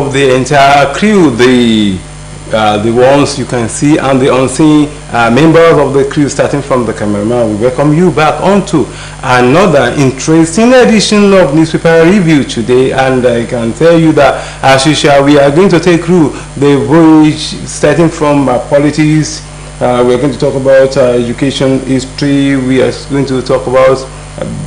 of the entire crew, the ones you can see and the unseen members of the crew, starting from the cameraman, we welcome you back onto another interesting edition of Newspaper Review today. And I can tell you that, as usual, we are going to take through the voyage starting from politics. We're going to talk about education, history. We are going to talk about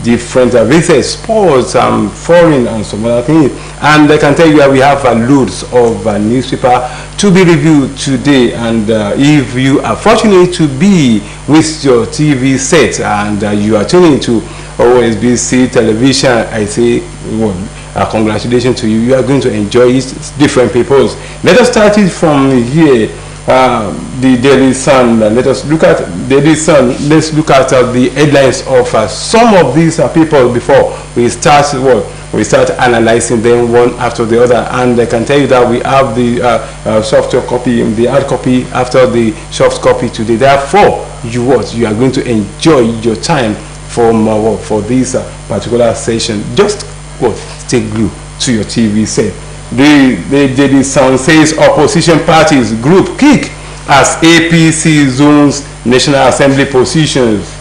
different visits, sports, foreign, and some other things. And I can tell you that we have loads of newspaper to be reviewed today. And if you are fortunate to be with your TV set and you are tuning to OSBC television, I say, well, congratulations to you. You are going to enjoy it. It's different peoples. Let us start it from here. The Daily Sun. Let us look at Daily Sun. Let's look at the headlines of some of these people before we start. We start analyzing them one after the other. And I can tell you that we have the software copy, the hard copy after the soft copy today. Therefore, you are going to enjoy your time for this particular session. Just stay glued to your TV set. The Daily Sun says opposition parties group kick as APC zones National Assembly positions.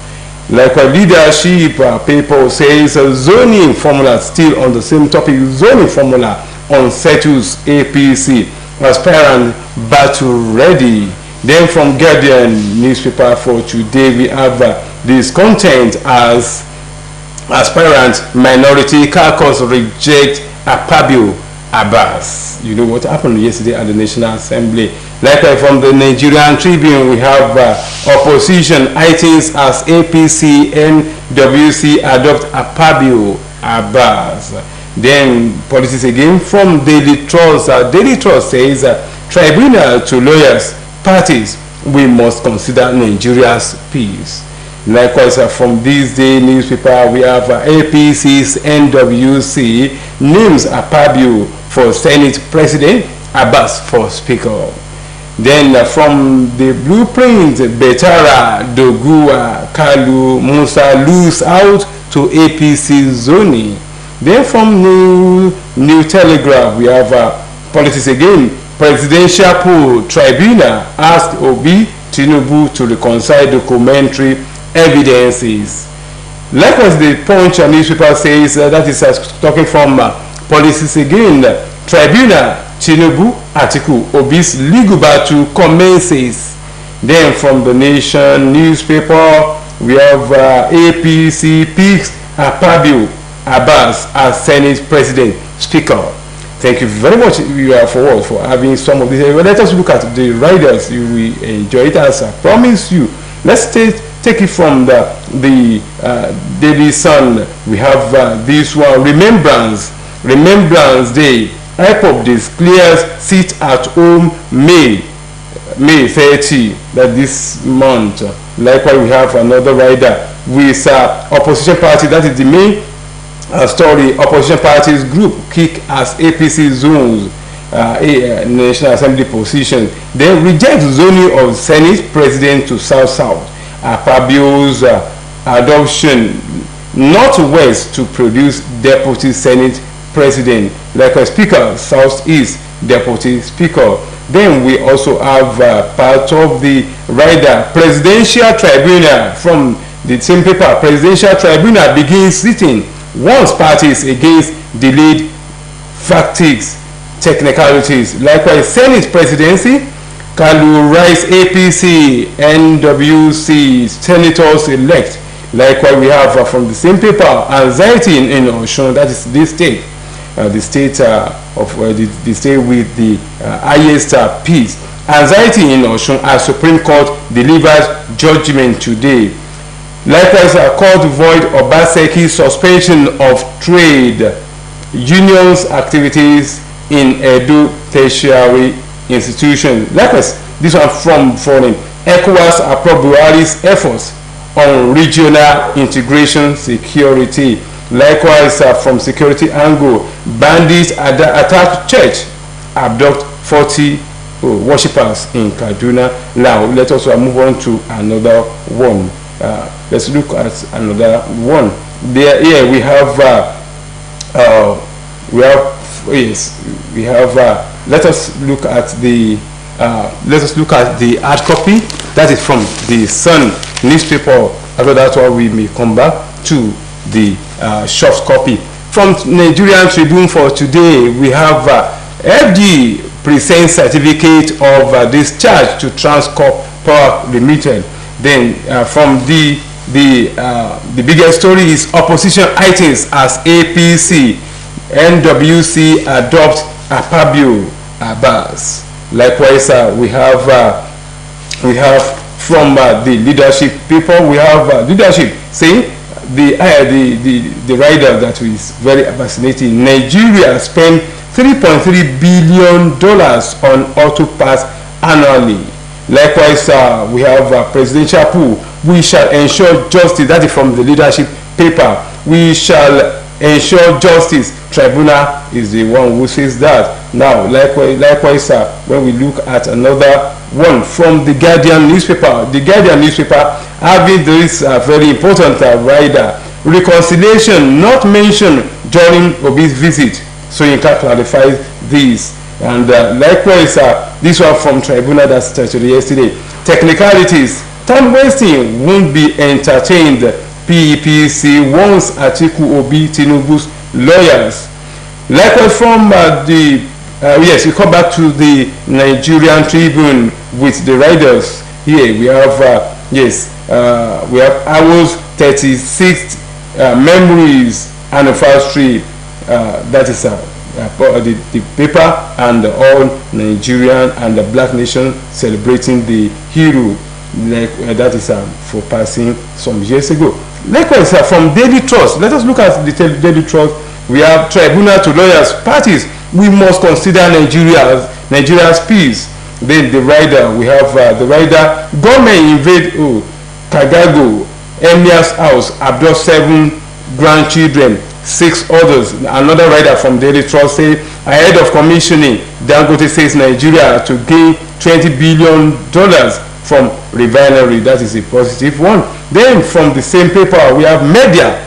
Like a leadership paper says, zoning formula still on the same topic. Zoning formula unsettles APC. Aspirant battle ready. Then from Guardian newspaper for today, we have this content as aspirant minority caucus reject Akpabio Abbas. You know what happened yesterday at the National Assembly. Like from the Nigerian Tribune, we have opposition items as APC and WC adopt Akpabio Abbas. Then politics again from Daily Trust. Daily Trust says tribunal to lawyers, parties, we must consider Nigeria's peace. Likewise, from this day newspaper, we have APC's NWC names Akpabio for Senate President, Abbas for Speaker. Then from the blueprint, Betara, Dogua, Kalu, Musa lose out to APC zoning. Then from New Telegraph, we have politics again. Presidential poll tribunal asked Obi Tinubu to reconcile documentary evidences. Likewise, the Punch newspaper says that is talking from policies again. Tribunal Tinubu article Obi's legal battle commences. Then from the Nation newspaper, we have APC picks Akpabio Abbas as Senate President Speaker. Thank you very much for having some of these. Let us look at the riders. You will enjoy it as I promise you. Let's take it from the Daily Sun. We have this one, Remembrance Day. IPOP declares seat at home May 30, that this month. Likewise, we have another rider with opposition party. That is the main story. Opposition parties group kick as APC zones National Assembly position. They reject zoning of Senate President to South. Akpabio's adoption Northwest to produce Deputy Senate President, like a Speaker, Southeast Deputy Speaker. Then we also have part of the rider, Presidential Tribunal. From the same paper, Presidential Tribunal begins sitting once parties against delayed factics technicalities. Likewise, Senate Presidency, Kalu rise APC, NWC, Senators elect. Likewise, we have from the same paper, anxiety in Osun, that is this state. The state the state with the highest peace. Anxiety in Osun as Supreme Court delivers judgment today. Likewise, court void Obaseki's suspension of trade unions activities in Edo tertiary institution. Likewise, this one from foreign. ECOWAS approves Buhari's efforts on regional integration security. Likewise, from security angle, bandits attack church, abduct 40 worshippers in Kaduna. Now, let us move on to another one. Let's look at another one. Here we have let us look at the hard copy. That is from the Sun newspaper. After that one, we may come back to the soft copy. From Nigerian Tribune for today, we have FG presents certificate of discharge to Transcorp Power Limited. Then from the biggest story is opposition items as APC, NWC adopt Apabio Abbas. Likewise, we have from the leadership people, we have leadership saying the rider that is very fascinating. Nigeria spent $3.3 billion on auto parts annually. Likewise, we have presidential pool. We shall ensure justice. That is from the leadership paper. We shall ensure justice. Tribunal is the one who says that. Now, likewise, when we look at another one from the Guardian newspaper, having this very important rider, reconciliation not mentioned during Obi's visit. So you can clarify this. And likewise, this one from Tribunal that started yesterday. Technicalities. Time wasting won't be entertained. PEPC wants Atiku Obi Tinubu's lawyers. Likewise, from yes, we come back to the Nigerian Tribune with the riders. Here we have we have Awo's 36th memories anniversary. That is the paper, and all Nigerian and the Black nation celebrating the hero, that is for passing some years ago. Likewise, from Daily Trust, let us look at the Daily Trust. We have Tribunal to lawyers, parties. We must consider Nigeria's peace. Then the rider, we have the rider. Government invade Kagago, Emir's house, abduct 7 grandchildren, 6 others. Another rider from Daily Trust say ahead of commissioning, Dangote says Nigeria to gain $20 billion from refinery. That is a positive one. Then from the same paper, we have media.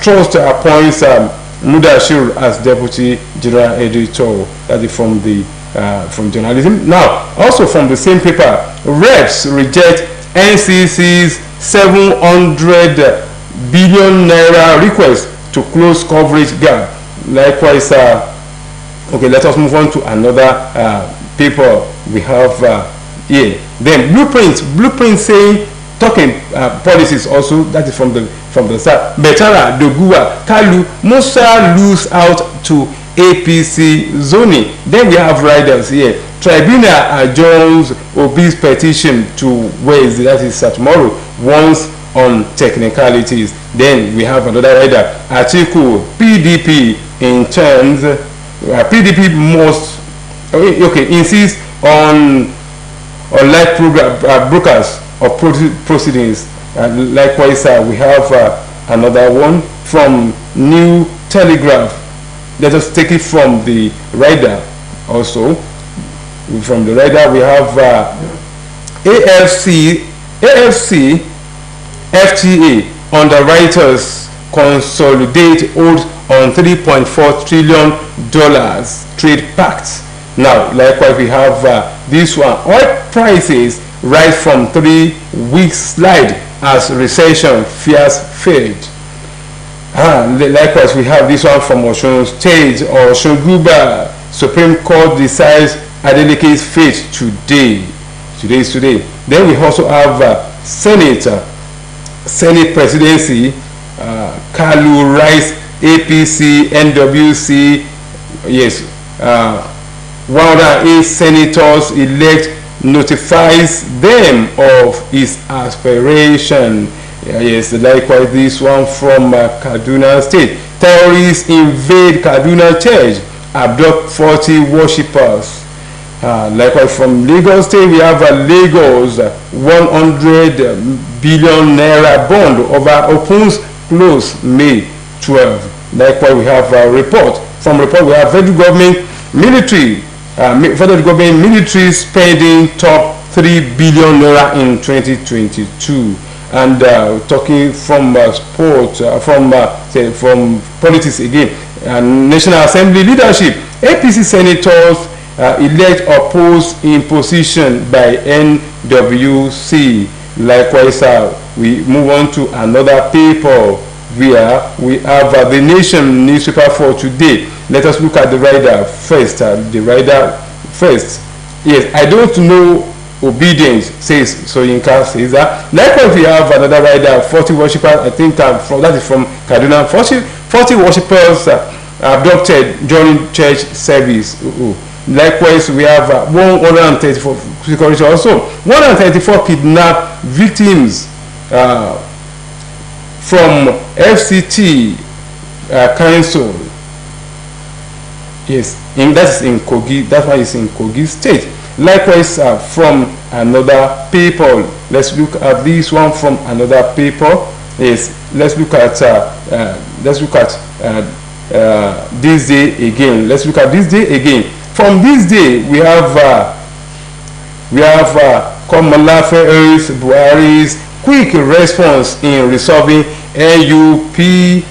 Trust appoints Mudashir as deputy general editor. That is from the from journalism. Now, also from the same paper, reps reject NCC's 700 billion naira request to close coverage gap. Likewise, okay, let us move on to another paper we have here. Then blueprint saying talking policies also. That is from the start. Betara, Dogua, Kalu, Musa lose out to APC zoning. Then we have riders here. Tribunal adjourns Obi's petition to Wednesday, that is tomorrow, once on technicalities. Then we have another rider. Atiku, PDP in terms, PDP must insist on live program brokers or proceedings. Likewise, we have another one from New Telegraph. Let us take it from the rider also. From the rider, we have AFC, FTA underwriters consolidate hold on $3.4 trillion trade pact. Now, likewise, we have this one. Oil prices rise from 3-week slide as recession fears fade. Likewise, we have this one from Osun State or Shoguba. Supreme Court decides Adeleke's fate today. Today is today. Then we also have Senate presidency. Kalu Rice, APC, NWC. Yes, 108 senators elect notifies them of his aspiration. Yes, likewise this one from Kaduna State. Terrorists invade Kaduna Church, abduct 40 worshippers. Likewise from Lagos State, we have Lagos 100 billion naira bond over opens close May 12. Likewise, we have a report. From report, we have federal government military spending top 3 billion naira in 2022. And talking from sport, from politics again, National Assembly leadership APC senators elect opposed imposition by NWC. Likewise, we move on to another paper where we have the Nation newspaper for today. Let us look at the rider first. The rider first. Yes, I don't know obedience, says Soyinka, says that. Likewise, we have another rider, 40 worshippers, I think that is from Kaduna. 40 worshippers abducted during church service. Likewise, we have 134 security, also 134 kidnapped victims from FCT Council. Yes, that is in Kogi. That one is in Kogi State. Likewise, from another paper. Let's look at this one from another paper. Yes, let's look at this day again. Let's look at this day again. From this day, we have Komalafe Buhari's quick response in resolving NUPRC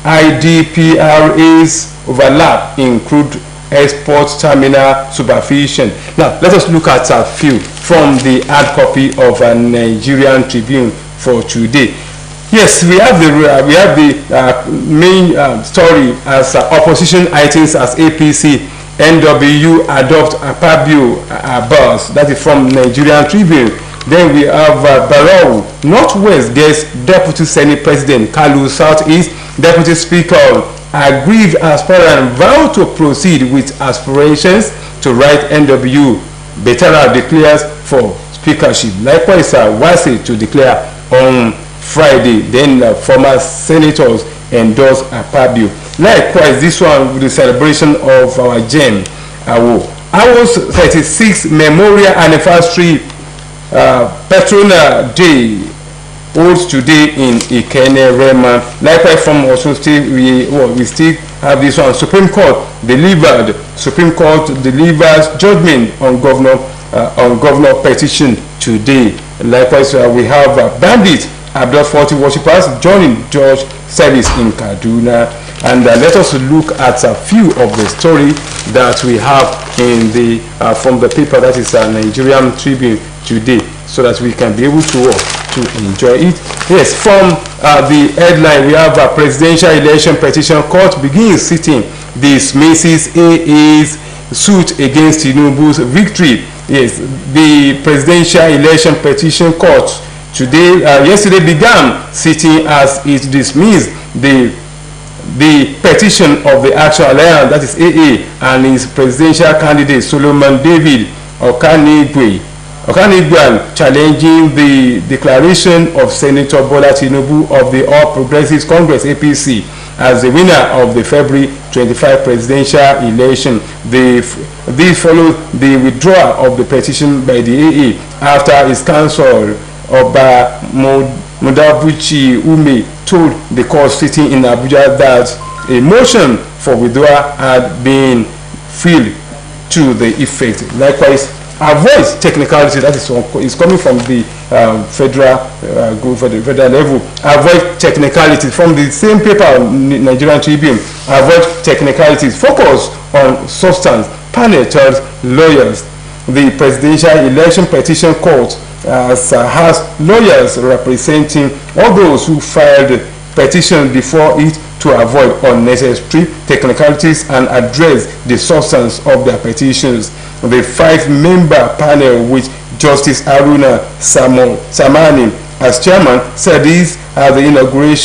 IDPRA's overlap in crude export terminal supervision. Now, let us look at a few from the hard copy of a Nigerian Tribune for today. Yes, we have the main story as opposition items as APC, NW adopt Apabio Abbas. That is from Nigerian Tribune. Then we have Barrow, Northwest gets Deputy Senate President, Kalu Southeast, Deputy Speaker, aggrieved aspirant vow to proceed with aspirations to write NW. Betara declares for speakership. Likewise, Wase to declare on Friday. Then former senators endorse Apabio. Likewise, this one with the celebration of our gem, Awo's 36th memorial anniversary Petrona Day holds today in Ikene Rema. Likewise, from Osun State, we still have this one. Supreme Court delivers judgment on governor petition today. Likewise, we have bandits abduct 40 worshippers joining church service in Kaduna. And let us look at a few of the story that we have in the from the paper that is Nigerian Tribune today, so that we can be able to enjoy it. Yes, from the headline, we have a presidential election petition court begins sitting, dismisses AA's suit against Tinubu's victory. Yes, the presidential election petition court yesterday began sitting as it dismissed the petition of the Action Alliance, that is AA, and his presidential candidate Solomon David Okanigwe challenging the declaration of Senator Bola Tinubu of the All Progressives Congress APC as the winner of the February 25 presidential election. This followed the withdrawal of the petition by the AA after his counsel Oba Mudabuchi Ume told the court sitting in Abuja that a motion for withdrawal had been filed to the effect. Likewise, avoid technicality, that is coming from the federal level. Avoid technicalities from the same paper, Nigerian Tribune. Avoid technicalities, focus on substance. Panel tells lawyers the presidential election petition court has lawyers representing all those who filed petitions before it to avoid unnecessary technicalities and address the substance of their petitions. The 5-member panel with Justice Haruna Samani as chairman said this at the inaugural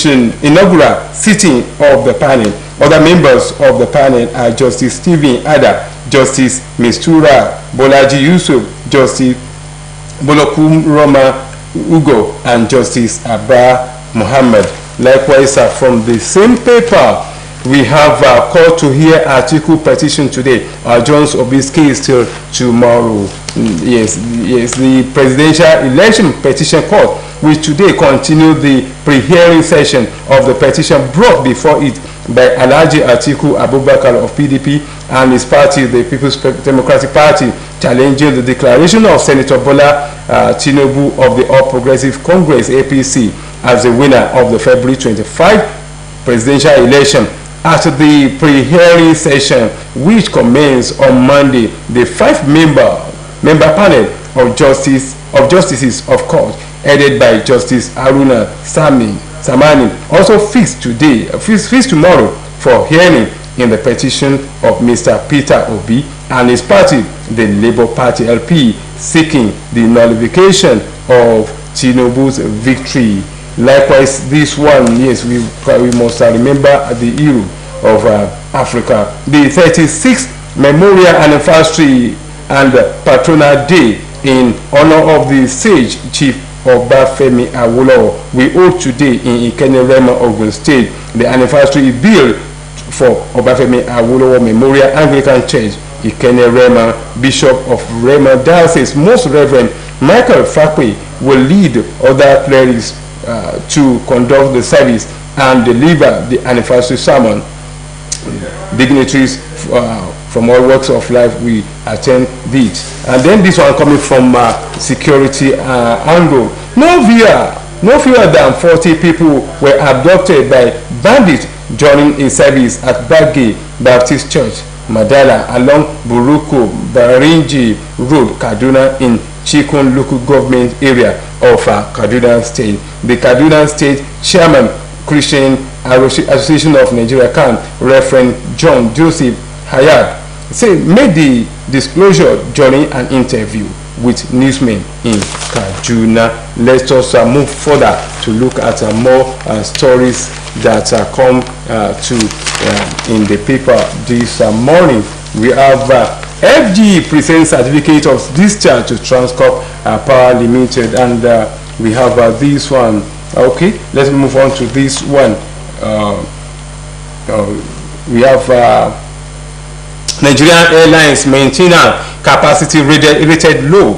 sitting of the panel. Other members of the panel are Justice Stephen Ada, Justice Mistura Bolaji Yusuf, Justice Bolokum Roma Ugo, and Justice Abba Muhammad. Likewise, from the same paper, we have a call to hear article petition today. Jones Obisque is till tomorrow. Yes, the presidential election petition court will today continue the pre-hearing session of the petition brought before it by Alhaji Atiku Abubakar of PDP and his party, the People's Democratic Party, challenging the declaration of Senator Bola Tinubu of the All Progressive Congress APC as the winner of the February 25 presidential election. at the pre-hearing session, which commenced on Monday. The five-member panel of justices of court, headed by Justice Haruna Samani, also fixed tomorrow for hearing in the petition of Mr. Peter Obi and his party, the Labour Party LP, seeking the nullification of Tinubu's victory. Likewise, this one, yes, we must remember the hero of Africa. The 36th Memorial Anniversary and Patronal Day in honor of the sage Chief Obafemi Awolowo we hold today in Ikenne-Rema, Ogun State. The anniversary bill for Obafemi Awolowo Memorial Anglican Church, Ikenne-Rema, Bishop of Rema Diocese, Most Reverend Michael Fakwe, will lead other clerics to conduct the service and deliver the anniversary sermon. Dignitaries from all walks of life will attend this. And then this one coming from security angle. No fewer than 40 people were abducted by bandits during a service at Bagge Baptist Church, Madala, along Buruku Barinji Road, Kaduna, in Chikun local government area of Kaduna State. The Kaduna State Chairman, Christian Association of Nigeria, Reverend John Joseph Hayat, made the disclosure during an interview with newsmen in Kaduna. Let us move further to look at more stories that come in the paper this morning. We have FG presents certificate of discharge to Transcorp Power Limited, and we have this one. Okay, let's move on to this one. We have Nigerian Airlines maintainer capacity rated low.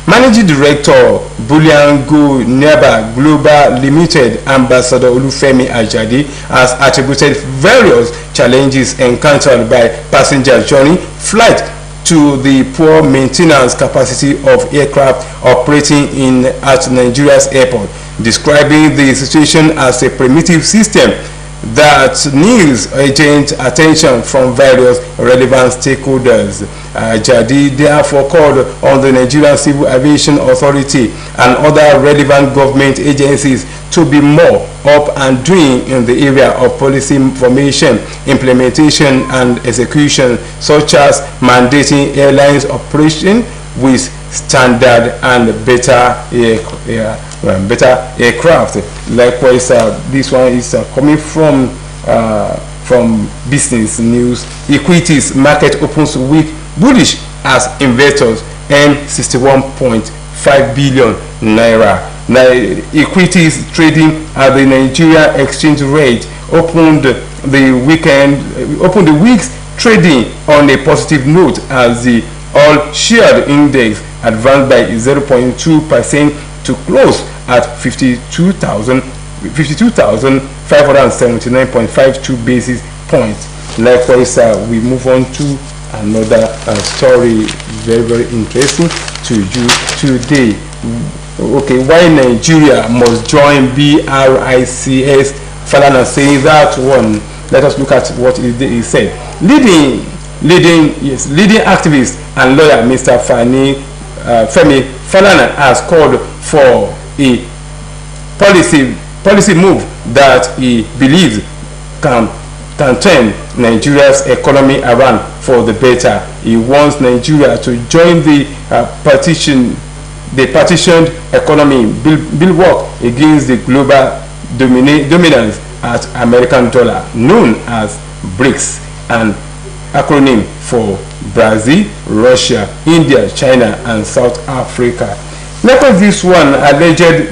Managing Director Bulyango Neba Global Limited, Ambassador Olufemi Ajadi, has attributed various challenges encountered by passengers during flight to the poor maintenance capacity of aircraft operating at Nigeria's airport, describing the situation as a primitive system that needs urgent attention from various relevant stakeholders. Jadi therefore called on the Nigerian Civil Aviation Authority and other relevant government agencies to be more up and doing in the area of policy formation, implementation and execution, such as mandating airlines operation with standard and better aircraft. Likewise, this one is coming from Business News. Equities market opens week bullish as investors earn 61.5 billion naira. Now, equities trading at the Nigeria exchange rate opened the week's trading on a positive note as the all-shared index advanced by 0.2% to close at 52,579.52 basis points. Likewise, we move on to another story, very interesting to you today. Okay, why Nigeria must join BRICS? Falana saying that one. Let us look at what he said. Leading activist and lawyer Mr. Femi Falana has called for a policy move that he believes can turn Nigeria's economy around for the better. He wants Nigeria to join the partitioned economy bulwark against the global dominance at American dollar, known as BRICS, an acronym for Brazil, Russia, India, China, and South Africa. Let us this one alleged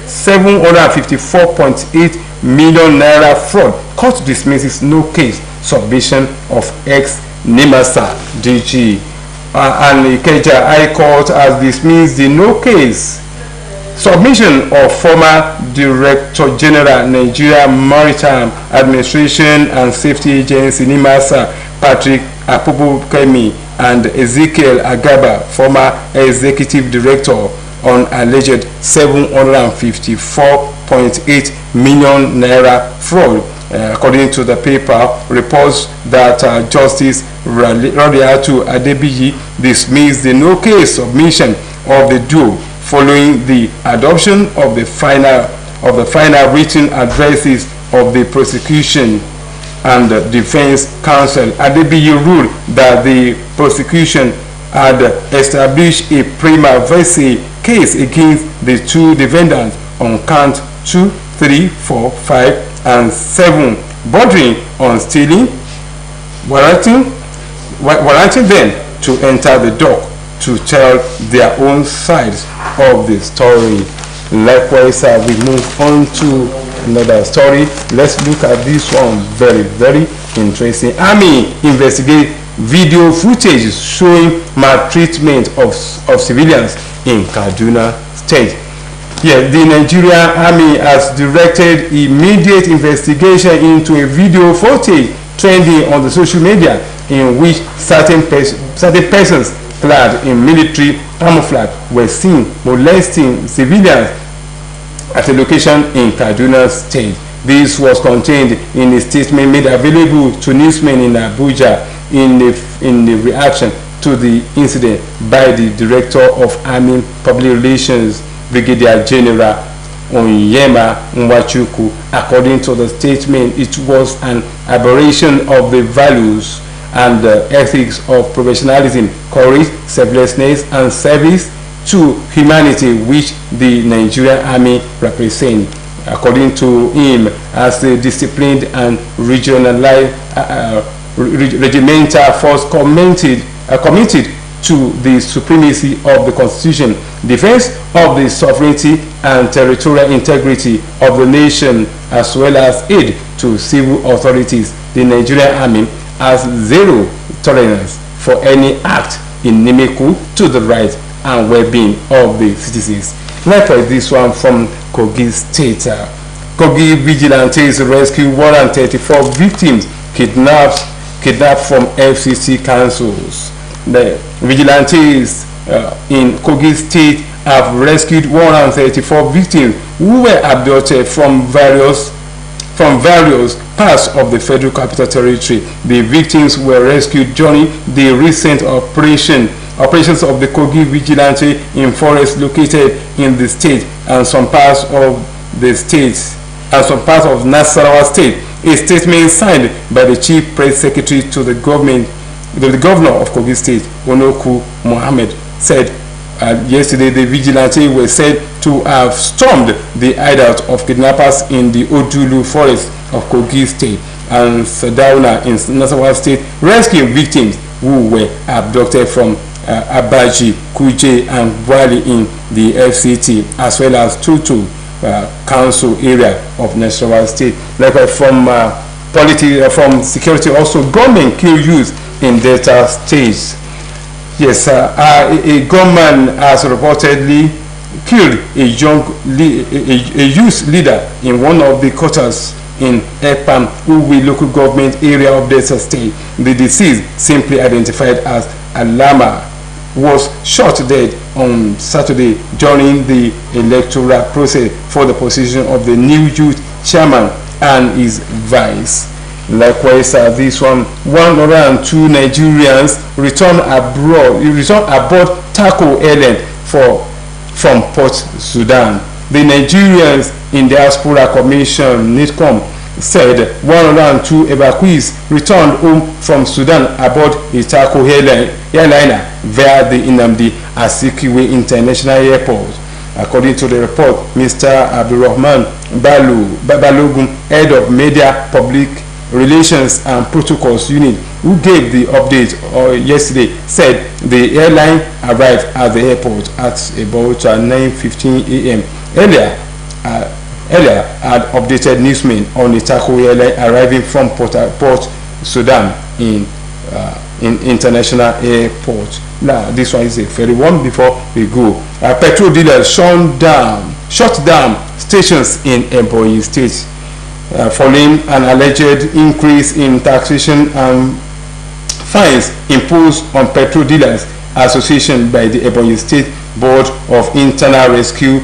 754.8 million naira fraud. Court dismisses no case. Submission of ex-NIMASA DG. And Ikeja High Court has dismissed the no case submission of former Director General Nigeria Maritime Administration and Safety Agency NIMASA Patrick Apobukemi and Ezekiel Agaba, former Executive Director, on alleged 754.8 million naira fraud According to the paper, reports that Justice Radiatu Adebiyi dismissed the no case submission of the duo following the adoption of the final written addresses of the prosecution and defense counsel. Adebiyi ruled that the prosecution had established a prima facie case against the two defendants on count 2, 3, 4, 5, and 7, bordering on stealing, warranting them to enter the dock to tell their own sides of the story. Likewise, we move on to another story. Let's look at this one. Very, very interesting. Army investigate video footage showing maltreatment of civilians in Kaduna State. Yeah, the Nigerian Army has directed immediate investigation into a video footage trending on the social media in which certain persons clad in military camouflage were seen molesting civilians at a location in Kaduna State. This was contained in a statement made available to newsmen in Abuja in the reaction to the incident by the Director of Army Public Relations, Brigadier General Onyema Nwachukwu. According to the statement, it was an aberration of the values and ethics of professionalism, courage, selflessness, and service to humanity which the Nigerian Army represents. According to him, as a disciplined and regimental force committed to the supremacy of the Constitution, defense of the sovereignty and territorial integrity of the nation, as well as aid to civil authorities, the Nigerian Army has zero tolerance for any act inimical to the rights and well-being of the citizens. Likewise, this one from Kogi State. Kogi vigilantes rescue 134 victims kidnapped from FCC councils. The vigilantes in Kogi State have rescued 134 victims who were abducted from various parts of the Federal Capital Territory. The victims were rescued during the recent operations of the Kogi vigilante in forests located in the state and some parts of the state and some parts of Nasarawa State. A statement signed by the Chief Press Secretary to the Governor of Kogi State, Onoku Mohammed, said yesterday the vigilante were said to have stormed the hideout of kidnappers in the Odulu forest of Kogi State and Sadauna in Nasarawa State, rescuing victims who were abducted from Abaji, Kuje, and Wali in the FCT, as well as Tutu Council area of Nasarawa State. Likewise, from security, also gunmen kill youth in Delta State. Yes, a gunman has reportedly killed a youth leader in one of the quarters in Ekpam, Uwe local government area of Delta State. The deceased, simply identified as Alama, was shot dead on Saturday during the electoral process for the position of the new youth chairman and his vice. Likewise, this one, 102 Nigerians returned aboard Taco Airline from Port Sudan. The Nigerians in Diaspora Commission, NITCOM, said 102 evacuees returned home from Sudan aboard a Taco airliner via the Nnamdi Azikiwe International Airport. According to the report, Mr. Abdurrahman Balogun, head of Media Public Relations and Protocols Unit, who gave the update yesterday, said the airline arrived at the airport at about 9:15 a.m. Earlier had updated newsmen on the Taco airline arriving from Port Sudan in International Airport. Now, this one is a ferry one before we go. Petrol dealers shut down stations in Ebonyi State following an alleged increase in taxation and fines imposed on petrol dealers association by the Ebonyi State Board of Internal Rescue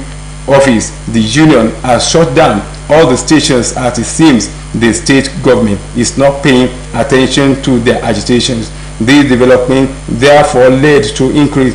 Office. The union has shut down all the stations, as it seems the state government is not paying attention to their agitations. This development therefore led to increase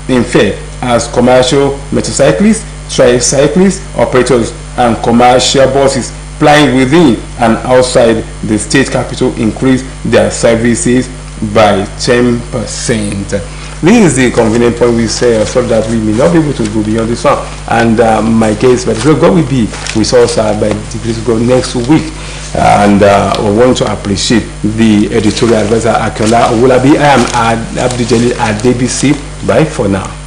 in fare as commercial motorcyclists, tricyclists, operators, and commercial buses plying within and outside the state capital increased their services by 10%. This is the convenient point we say, so that we may not be able to go beyond this one. And my case, but God will be with us by the grace of God next week. And we want to appreciate the editorial advisor Akiola Owolabi. I am Abdul Jalil at DBC. Bye for now.